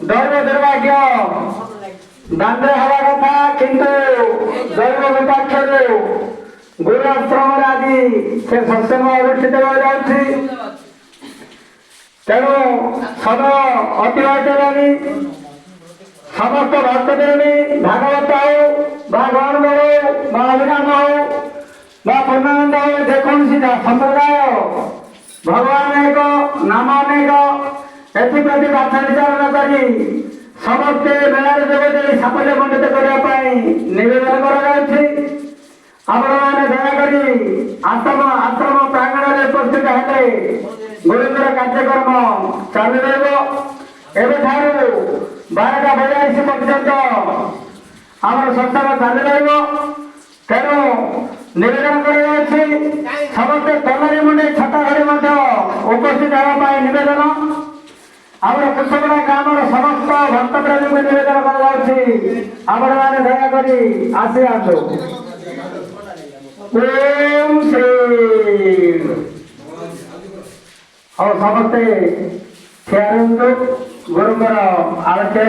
ଦୈବ ଦୁର୍ଭାଗ୍ୟ ଦାଣ୍ଡରେ ହେବା କଥା କିନ୍ତୁ ଦୈବ ବିପକ୍ଷରୁ ଗୁରୁ ଆଶ୍ରମରେ ଆଜି ସେ ସତ୍ସଙ୍ଗ ଅନୁଷ୍ଠିତ ହେବାକୁ ତେଣୁ ସମୟ ଅତିବାହିତ ହେଲାଣି। ସମସ୍ତ ଭକ୍ତଦେବୀ ଭାଗବତ ହଉ ବା ଗୌରବ ହଉ ବା ଅଭିରାମ ହଉ ବା ପୂର୍ଣ୍ଣାନନ୍ଦ ହଉ ଯେକୌଣସି ସମ୍ପ୍ରଦାୟ ଭଗବାନ ଏକ ନାମ ଅନେକ ଏଥିପ୍ରତି ପାଠ ବିଚାରଣ କରି ସମସ୍ତେ ମେଳାରେ ଯୋଗ ଦେଇ ସାଫଲ୍ୟ ମଣ୍ଡିତ କରିବା ପାଇଁ ନିବେଦନ କରାଯାଉଛି। ଆପଣମାନେ ଦୟାକରି ଆଶ୍ରମ ପ୍ରାଙ୍ଗଣରେ ଉପସ୍ଥିତ ହେଲେ ଗୁରୁଙ୍କର କାର୍ଯ୍ୟକ୍ରମ ଚାଲୁ ରହିବ। ଏବେଠାରୁ 12:42 ପର୍ଯ୍ୟନ୍ତ ଆମର ସତ୍ସଙ୍ଗ ଚାଲୁ ରହିବ। ତେଣୁ ନିବେଦନ କରାଯାଉଛି ସମସ୍ତେ ତଲାରୀ ମୁଣ୍ଡେ ଛତା ଧରି ମଧ୍ୟ ଉପସ୍ଥିତ ହେବା ପାଇଁ ନିବେଦନ। ଆମର କୁଶମଡ଼ା ଗ୍ରାମର ସମସ୍ତ ଭକ୍ତପ୍ରେମୀଙ୍କୁ ନିବେଦନ କରାଯାଉଛି ଆପଣମାନେ ଦୟାକରି ଆସିଯାଆନ୍ତୁ। ଓମ୍ ଶ୍ରୀ ଆଉ ସମସ୍ତେ ଠିଆ ରୁହନ୍ତୁ। ଗୁରୁଙ୍କର ଆଳତି